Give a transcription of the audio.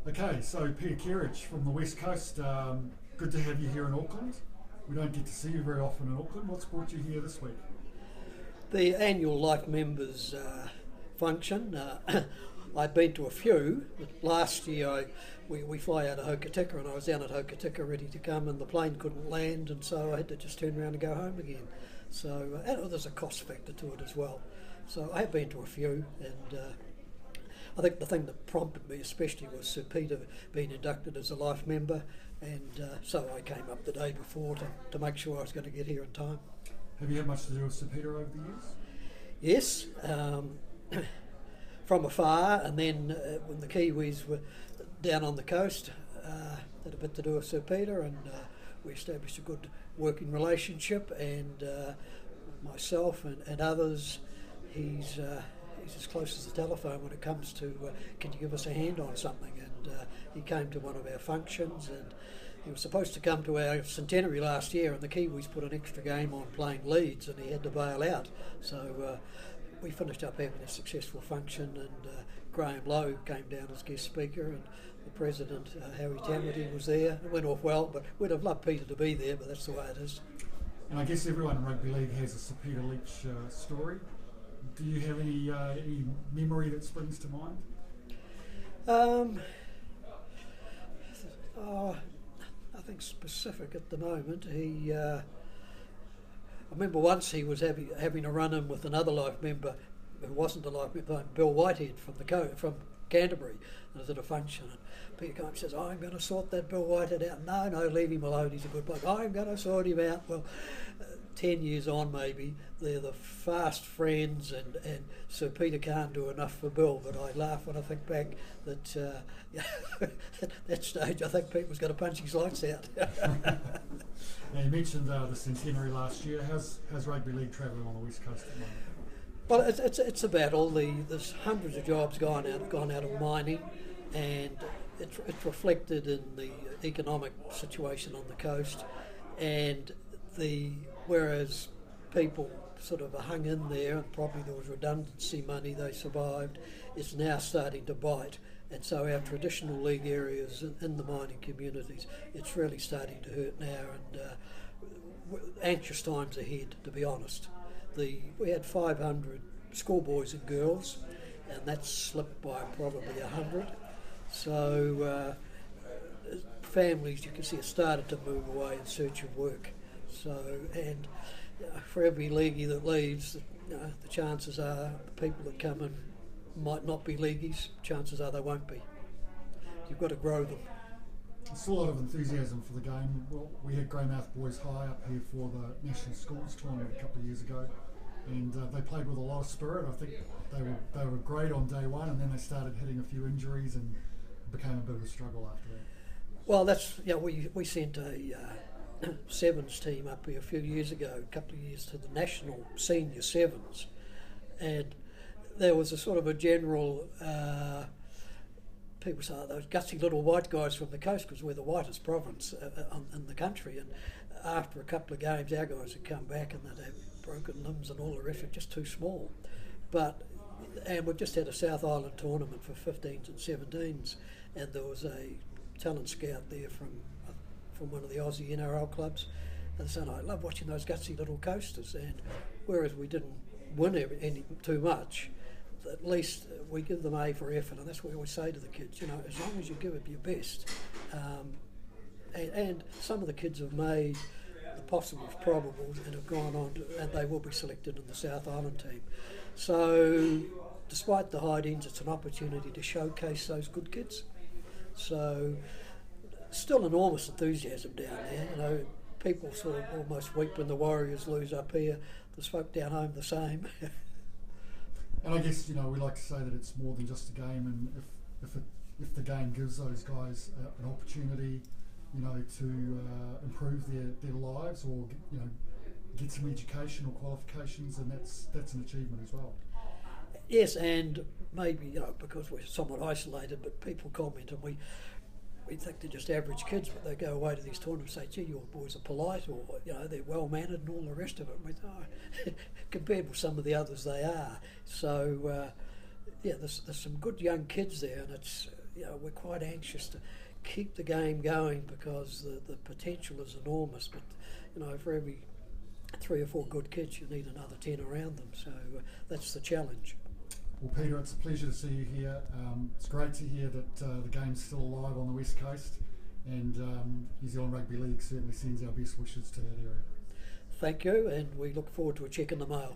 Okay, so Peter Kerridge from the West Coast, good to have you here in Auckland. We don't get to see you very often in Auckland. What's brought you here this week? The annual Life Members function. I'd been to a few. Last year we fly out of Hokitika, and I was down at Hokitika ready to come, and the plane couldn't land, and so I had to just turn around and go home again. So and there's a cost factor to it as well. So I have been to a few, and I think the thing that prompted me especially was Sir Peter being inducted as a life member, and so I came up the day before to make sure I was going to get here in time. Have you had much to do with Sir Peter over the years? Yes, from afar, and then when the Kiwis were down on the coast, had a bit to do with Sir Peter, and we established a good working relationship, and myself and others, he's as close as the telephone when it comes to can you give us a hand on something, and he came to one of our functions, and he was supposed to come to our centenary last year, and the Kiwis put an extra game on playing Leeds, and he had to bail out. So we finished up having a successful function, and Graham Lowe came down as guest speaker, and the president, Harry Tamati, was there. It went off well, but we'd have loved Peter to be there, but that's the way it is. And I guess everyone in rugby league has a Sir Peter Leitch story. Do you have any memory that springs to mind? Nothing specific at the moment. I remember once he was having a run-in with another life member who wasn't a life member, Bill Whitehead from Canterbury, and was at a function. And Peter Kerridge says, "I'm going to sort that Bill Whitehead out." No, leave him alone, he's a good bloke. "I'm going to sort him out." Well, 10 years on maybe, they're the fast friends, and Sir Peter can't do enough for Bill, but I laugh when I think back that at that stage I think Pete was going to punch his lights out. Now you mentioned the centenary last year. How's rugby league travelling on the West Coast at the moment? Well, it's a battle. There's hundreds of jobs gone out of mining, and it's reflected in the economic situation on the coast, and whereas people sort of hung in there, and probably there was redundancy money, they survived, it's now starting to bite. And so our traditional league areas in the mining communities, it's really starting to hurt now, and anxious times ahead, to be honest. We had 500 schoolboys and girls, and that's slipped by probably 100. So families, you can see, have started to move away in search of work. So, and for every leaguey that leaves, the chances are the people that come in might not be leagueys. Chances are they won't be. You've got to grow them. There's still a lot of enthusiasm for the game. Well, we had Greymouth Boys High up here for the National Schools Tournament a couple of years ago, and they played with a lot of spirit. I think they were great on day one, and then they started hitting a few injuries, and it became a bit of a struggle after that. Well, we sent a sevens team up here a few years ago, a couple of years, to the National Senior Sevens, and there was a sort of a general people say, those gutsy little white guys from the coast, because we're the whitest province in the country, and after a couple of games our guys would come back and they'd have broken limbs and all the rest, just too small. And we've just had a South Island tournament for 15s and 17s, and there was a talent scout there from one of the Aussie NRL clubs, and saying, "I love watching those gutsy little coasters," and whereas we didn't win any too much, at least we give them A for effort, and that's what we always say to the kids, as long as you give it your best. And some of the kids have made the possibles probables and have gone on and they will be selected in the South Island team. So despite the high ends, it's an opportunity to showcase those good kids. So still enormous enthusiasm down there. People sort of almost weep when the Warriors lose up here. There's folk down home the same. And I guess, we like to say that it's more than just a game, and if the game gives those guys an opportunity, to improve their lives, or get some educational qualifications, and that's an achievement as well. Yes, and maybe because we're somewhat isolated, but people comment, and we think they're just average kids, but they go away to these tournaments and say, "Gee, your boys are polite," or they're well mannered, and all the rest of it. And we think, compared with some of the others, they are. So there's some good young kids there, and it's we're quite anxious to keep the game going because the potential is enormous. But for every 3 or 4 good kids, you need another 10 around them. So that's the challenge. Well, Peter, it's a pleasure to see you here. It's great to hear that the game's still alive on the West Coast, and New Zealand Rugby League certainly sends our best wishes to that area. Thank you, and we look forward to a check in the mail.